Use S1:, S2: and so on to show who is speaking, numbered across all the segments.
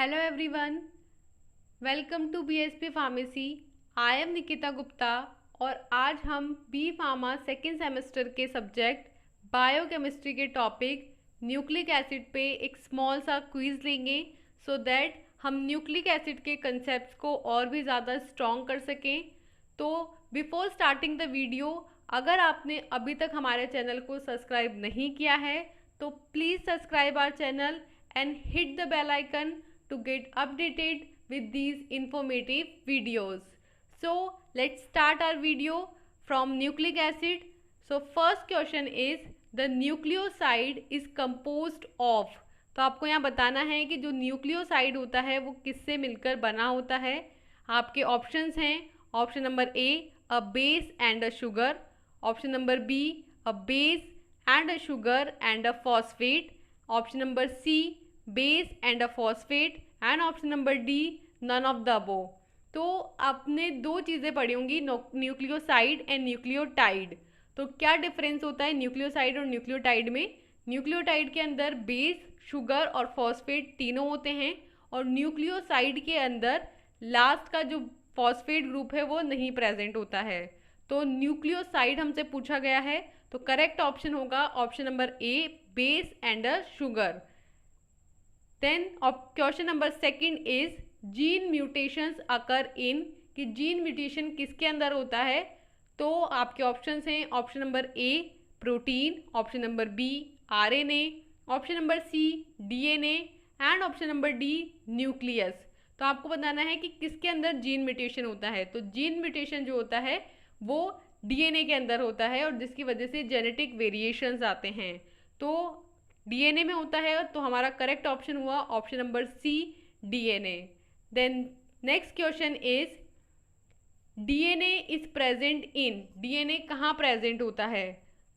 S1: Hello everyone, welcome to BSP pharmacy. I am Nikita Gupta और आज हम बी फार्मा सेकेंड सेमेस्टर के सब्जेक्ट बायोकेमिस्ट्री के टॉपिक न्यूक्लिक एसिड पे एक स्मॉल सा क्विज लेंगे सो दैट हम न्यूक्लिक एसिड के कंसेप्ट को और भी ज़्यादा स्ट्रॉन्ग कर सकें। तो बिफोर स्टार्टिंग द वीडियो, अगर आपने अभी तक हमारे चैनल को सब्सक्राइब नहीं किया है तो please subscribe our channel and hit the bell icon to get updated with these informative videos. So let's start our video from nucleic acid. So first question is the nucleoside is composed of. तो आपको यहाँ बताना है कि जो nucleoside होता है वो किससे मिलकर बना होता है। आपके ऑप्शंस हैं option number A a base and a sugar, option number B a base and a sugar and a phosphate, option number C base and a phosphate and option number D none of the above. तो आपने दो चीज़ें पढ़ी होंगी, nucleoside and nucleotide. तो क्या difference होता है न्यूक्लियोसाइड और न्यूक्लियोटाइड में? न्यूक्लियोटाइड के अंदर बेस, शुगर और फॉस्फेट तीनों होते हैं और न्यूक्लियोसाइड के अंदर लास्ट का जो फॉस्फेट ग्रुप है वो नहीं प्रेजेंट होता है। तो न्यूक्लियोसाइड हमसे पूछा गया है, तो करेक्ट ऑप्शन होगा option number A base and a sugar. Then question number second is gene mutations occur in, कि जीन म्यूटेशन किसके अंदर होता है? तो आपके ऑप्शंस हैं option number A protein, option number B RNA, option number C DNA and option number D nucleus. तो आपको बताना है कि किसके अंदर जीन म्यूटेशन होता है। तो जीन म्यूटेशन जो होता है वो डीएनए के अंदर होता है और जिसकी वजह से जेनेटिक वेरिएशंस आते हैं। तो डीएनए में होता है, तो हमारा करेक्ट ऑप्शन हुआ option number C DNA. Then next question is DNA is present in, DNA कहाँ प्रेजेंट होता है?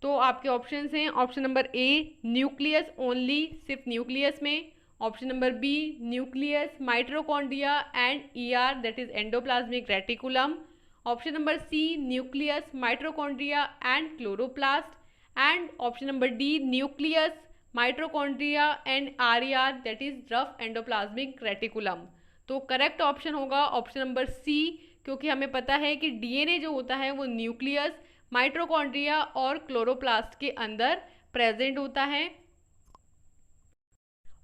S1: तो आपके ऑप्शंस हैं option number A nucleus only, सिर्फ न्यूक्लियस में, option number B nucleus mitochondria and ER that is endoplasmic reticulum, option number C nucleus mitochondria and chloroplast and option number D nucleus mitochondria and RER that is rough endoplasmic reticulum. तो correct option होगा option number सी, क्योंकि हमें पता है कि DNA जो होता है वो न्यूक्लियस, माइट्रोकॉन्ड्रिया और क्लोरोप्लास्ट के अंदर प्रेजेंट होता है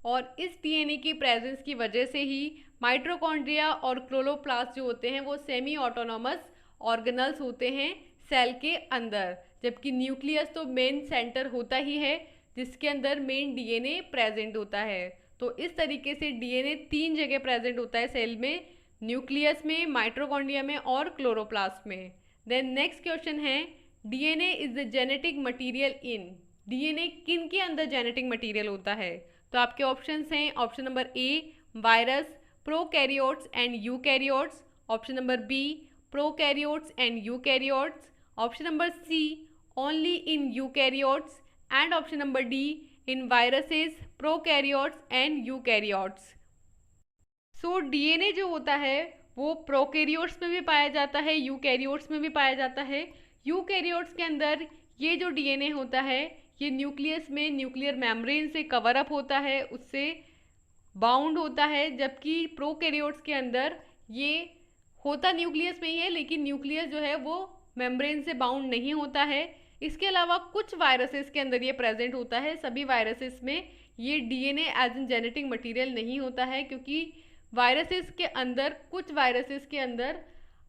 S1: और इस डीएनए की प्रेजेंस की वजह से ही माइट्रोकॉन्ड्रिया और क्लोरोप्लास्ट जो होते हैं वो सेमी ऑटोनॉमस ऑर्गेनल्स होते हैं सेल के अंदर, जबकि न्यूक्लियस तो मेन सेंटर होता ही है जिसके अंदर मेन डीएनए प्रेजेंट होता है। तो इस तरीके से डीएनए तीन जगह प्रेजेंट होता है सेल में, न्यूक्लियस में, माइट्रोकॉन्ड्रिया में और क्लोरोप्लास्ट में। देन नेक्स्ट क्वेश्चन है DNA is the genetic material in, DNA किन के अंदर जेनेटिक मटेरियल होता है? तो आपके ऑप्शंस हैं option number A virus, prokaryotes and eukaryotes, option number B prokaryotes and eukaryotes, option number C only in eukaryotes and option number D in viruses, prokaryotes and eukaryotes. So DNA जो होता है वो prokaryotes में भी पाया जाता है, eukaryotes में भी पाया जाता है। यूकैरियोट्स के अंदर ये जो डीएनए होता है ये न्यूक्लियस में न्यूक्लियर मेम्ब्रेन से कवर अप होता है, उससे बाउंड होता है, जबकि प्रोकैरियोट्स के अंदर ये होता न्यूक्लियस में ही है लेकिन न्यूक्लियस जो है वो मेम्ब्रेन से बाउंड नहीं होता है। इसके अलावा कुछ वायरसेस के अंदर ये प्रेजेंट होता है, सभी वायरसेस में ये DNA as in genetic material नहीं होता है, क्योंकि वायरसेस के अंदर, कुछ वायरसेस के अंदर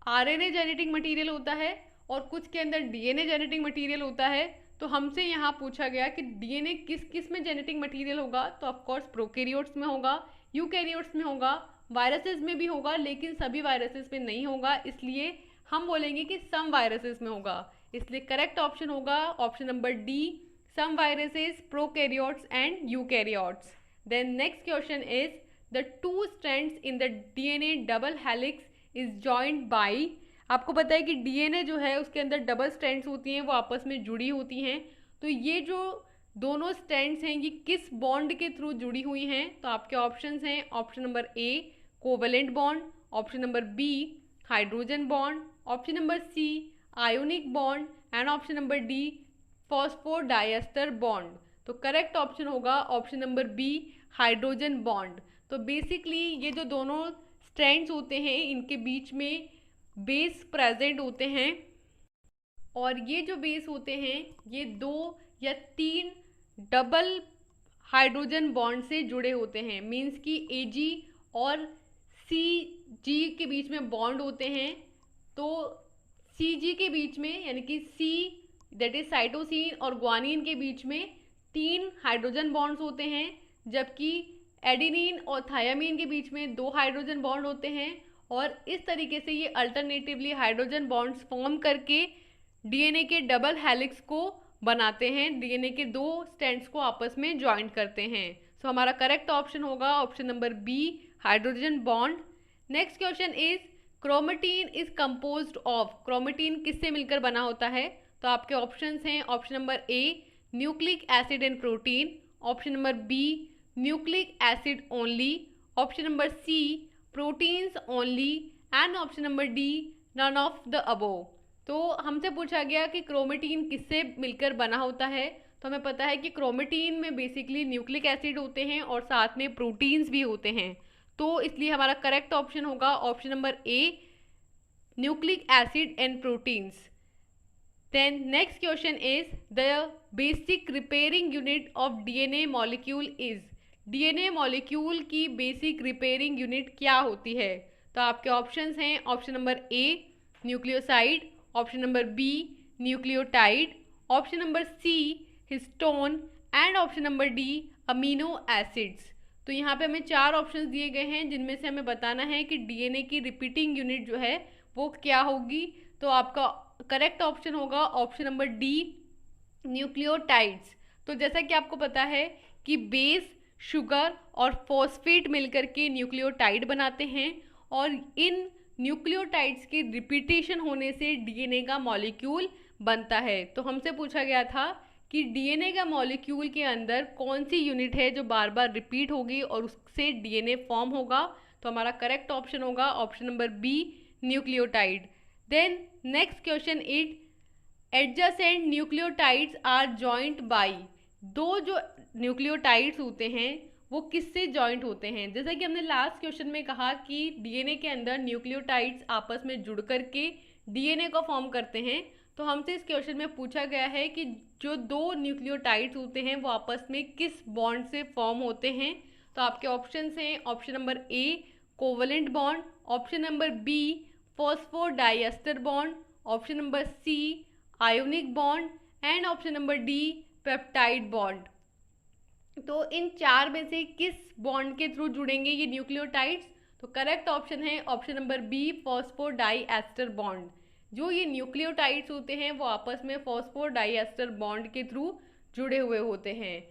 S1: आरएनए जेनेटिक मटेरियल होता है और कुछ के अंदर डीएनए जेनेटिक मटेरियल होता है। तो हमसे यहाँ पूछा गया कि डीएनए किस किस में जेनेटिक मटेरियल होगा, तो ऑफकोर्स प्रोकैरियोट्स में होगा, यूकैरियोट्स में होगा, वायरसेस में भी होगा लेकिन सभी वायरसेस में नहीं होगा, इसलिए हम बोलेंगे कि सम वायरसेस में होगा। इसलिए करेक्ट ऑप्शन होगा option number D some viruses, prokaryotes and eukaryotes. Then next question is the two strands in the DNA double helix is joined by, आपको पता है कि डीएनए जो है उसके अंदर डबल स्ट्रैंड्स होती हैं, वो आपस में जुड़ी होती हैं। तो ये जो दोनों स्ट्रैंड्स हैं ये किस बॉन्ड के थ्रू जुड़ी हुई हैं? तो आपके ऑप्शंस हैं option number A covalent bond, option number B hydrogen bond, option number C ionic bond and option number D phosphodiester bond. तो करेक्ट ऑप्शन होगा option number B, hydrogen bond. तो बेसिकली ये जो दोनों स्ट्रैंड्स होते हैं इनके बीच में बेस प्रेजेंट होते हैं, और ये जो बेस होते हैं ये 2 या 3 डबल हाइड्रोजन बॉन्ड से जुड़े होते हैं। मीन्स कि Ag और Cg के बीच में बॉन्ड होते हैं, तो Cg के बीच में यानी कि C दैट इज साइटोसिन और ग्वानिन के बीच में 3 हाइड्रोजन बॉन्ड्स होते हैं, जबकि एडेनिन और थायामीन के बीच में 2 हाइड्रोजन बॉन्ड होते हैं। और इस तरीके से ये अल्टरनेटिवली हाइड्रोजन बॉन्ड्स फॉर्म करके डीएनए के डबल हेलिक्स को बनाते हैं, डीएनए के 2 स्ट्रैंड्स को आपस में ज्वाइंट करते हैं। सो हमारा करेक्ट ऑप्शन होगा option number B, hydrogen bond. Next question is chromatin is composed of. Chromatin किससे मिलकर बना होता है? तो आपके ऑप्शंस हैं option number A, nucleic acid and protein, option number B, nucleic acid only, option number C, proteins only, and option number D, none of the above. तो हमसे पूछा गया कि क्रोमेटिन किससे मिलकर बना होता है, तो हमें पता है कि क्रोमेटिन में बेसिकली न्यूक्लिक एसिड होते हैं और साथ में प्रोटीन्स भी होते हैं। तो इसलिए हमारा करेक्ट ऑप्शन होगा option number A, nucleic acid and proteins. Then next question is the basic repairing unit of DNA molecule is. DNA molecule की बेसिक रिपेयरिंग यूनिट क्या होती है? तो आपके ऑप्शंस हैं option number A, nucleoside, option number B, nucleotide, option number C, histone, and option number D, amino acids. तो यहाँ पे हमें 4 ऑप्शंस दिए गए हैं जिनमें से हमें बताना है कि डीएनए की रिपीटिंग यूनिट जो है वो क्या होगी। तो आपका करेक्ट ऑप्शन होगा ऑप्शन नंबर डी, न्यूक्लियोटाइड्स। तो जैसा कि आपको पता है कि बेस, शुगर और फॉस्फेट मिलकर के न्यूक्लियोटाइड बनाते हैं, और इन न्यूक्लियोटाइड्स की रिपीटेशन होने से डीएनए का मॉलिक्यूल बनता है। तो हमसे पूछा गया था कि डीएनए का मॉलिक्यूल के अंदर कौन सी यूनिट है जो बार बार रिपीट होगी और उससे डीएनए फॉर्म होगा। तो हमारा करेक्ट ऑप्शन होगा option number B, nucleotide. Then next question is adjacent nucleotides are joint by. 2 जो न्यूक्लियोटाइड्स होते हैं वो किससे जॉइंट होते हैं? जैसा कि हमने लास्ट क्वेश्चन में कहा कि डीएनए के अंदर न्यूक्लियोटाइड्स आपस में जुड़ करके डीएनए को फॉर्म करते हैं, तो हमसे इस क्वेश्चन में पूछा गया है कि जो 2 न्यूक्लियोटाइड्स होते हैं वो आपस में किस बॉन्ड से फॉर्म होते हैं। तो आपके ऑप्शंस हैं option number A, covalent bond, option number B, phosphodiester bond, option number C, ionic bond, and option number D, peptide bond. तो इन 4 में से किस बॉन्ड के थ्रू जुड़ेंगे ये न्यूक्लियोटाइड्स? तो करेक्ट ऑप्शन है option number B, phosphodiester bond. जो ये न्यूक्लियोटाइड्स होते हैं वो आपस में फॉस्फोडाइएस्टर बॉन्ड के थ्रू जुड़े हुए होते हैं,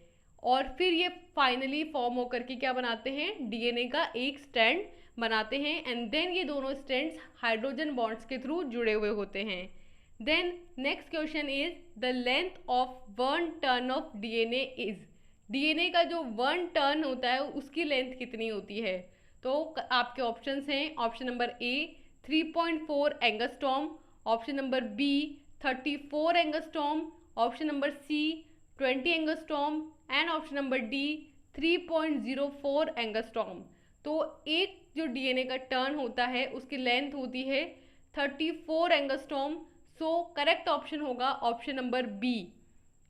S1: और फिर ये फाइनली फॉर्म होकर के क्या बनाते हैं? डीएनए का एक स्ट्रैंड बनाते हैं, एंड देन ये दोनों स्ट्रैंड्स हाइड्रोजन बॉन्ड्स के थ्रू जुड़े हुए होते हैं। Then next question is the length of 1 turn of DNA is. DNA का जो 1 टर्न होता है उसकी लेंथ कितनी होती है? तो आपके ऑप्शंस हैं option number A, 3.4 angstrom, option number B, 34 angstrom, option number C, 20 angstrom, and option number D, 3.04 angstrom. तो एक जो डीएनए का टर्न होता है उसकी लेंथ होती है 34 एंगस्ट्रॉम। सो करेक्ट ऑप्शन होगा option number B,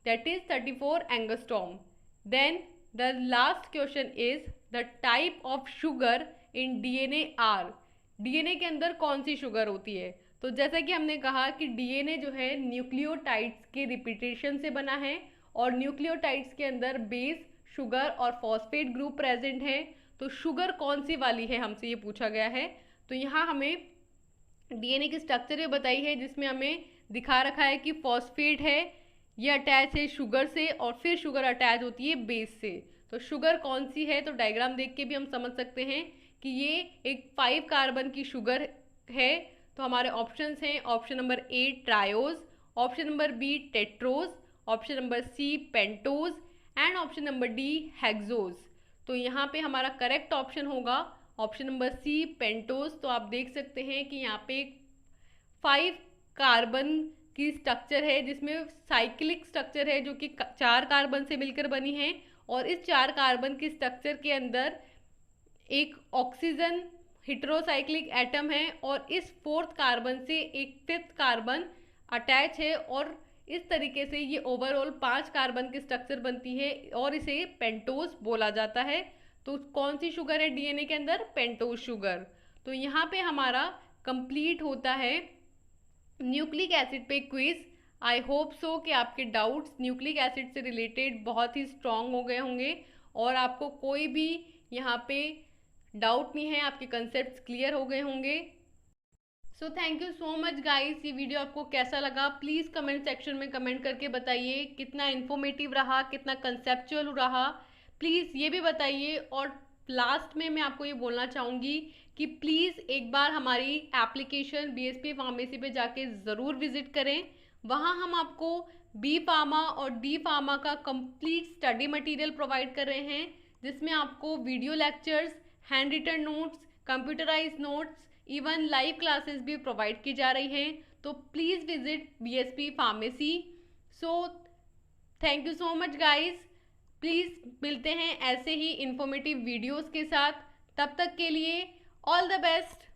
S1: that is 34 angstrom. Then the last question is the type of sugar in DNA are। DNA के अंदर कौन सी शुगर होती है? तो जैसा कि हमने कहा कि डीएनए जो है न्यूक्लियोटाइड्स के रिपीटेशन से बना है, और न्यूक्लियोटाइड्स के अंदर बेस, शुगर और फॉस्फेट ग्रुप प्रेजेंट है। तो शुगर कौन सी वाली है हमसे ये पूछा गया है। तो यहाँ हमें डीएनए की स्ट्रक्चर ये बताई है जिसमें हमें दिखा रखा है कि फॉस्फेट है, ये अटैच है शुगर से, और फिर शुगर अटैच होती है बेस से। तो शुगर कौन सी है? तो डायग्राम देख के भी हम समझ सकते हैं कि ये एक 5 कार्बन की शुगर है। तो हमारे ऑप्शंस हैं option number A, triose, option number B, tetrose, option number C, pentose, and option number D, hexose. तो यहाँ पे हमारा करेक्ट ऑप्शन होगा ऑप्शन नंबर सी, पेंटोज। तो आप देख सकते हैं कि यहाँ पे 5 कार्बन की स्ट्रक्चर है, जिसमें साइक्लिक स्ट्रक्चर है जो कि 4 कार्बन से मिलकर बनी है, और इस 4 कार्बन की स्ट्रक्चर के अंदर एक ऑक्सीजन हेटेरोसाइक्लिक एटम है, और इस 4th कार्बन से एक 5th कार्बन अटैच है, और इस तरीके से ये ओवरऑल 5 कार्बन की स्ट्रक्चर बनती है, और इसे पेंटोज बोला जाता है। तो कौन सी शुगर है डीएनए के अंदर? Pentose sugar. तो यहाँ पे हमारा कंप्लीट होता है न्यूक्लिक एसिड पे क्विज। आई होप सो कि आपके डाउट्स न्यूक्लिक एसिड से रिलेटेड बहुत ही स्ट्रांग हो गए होंगे, और आपको कोई भी यहाँ पे डाउट नहीं है, आपके कंसेप्ट क्लियर हो गए होंगे। सो thank you so much guys. ये वीडियो आपको कैसा लगा प्लीज़ कमेंट सेक्शन में कमेंट करके बताइए, कितना इन्फॉर्मेटिव रहा, कितना कंसेप्चुअल रहा, प्लीज़ ये भी बताइए। और लास्ट में मैं आपको ये बोलना चाहूँगी कि प्लीज़ एक बार हमारी एप्लीकेशन बीएसपी फार्मेसी पे जाके ज़रूर विजिट करें। वहाँ हम आपको बी फार्मा और डी फार्मा का कंप्लीट स्टडी मटेरियल प्रोवाइड कर रहे हैं, जिसमें आपको video lectures, hand written notes, computerise notes, even live classes भी प्रोवाइड की जा रही हैं। तो please visit BSP pharmacy. So thank you so much guys. Please मिलते हैं ऐसे ही इंफॉर्मेटिव वीडियोस के साथ। तब तक के लिए ऑल द बेस्ट।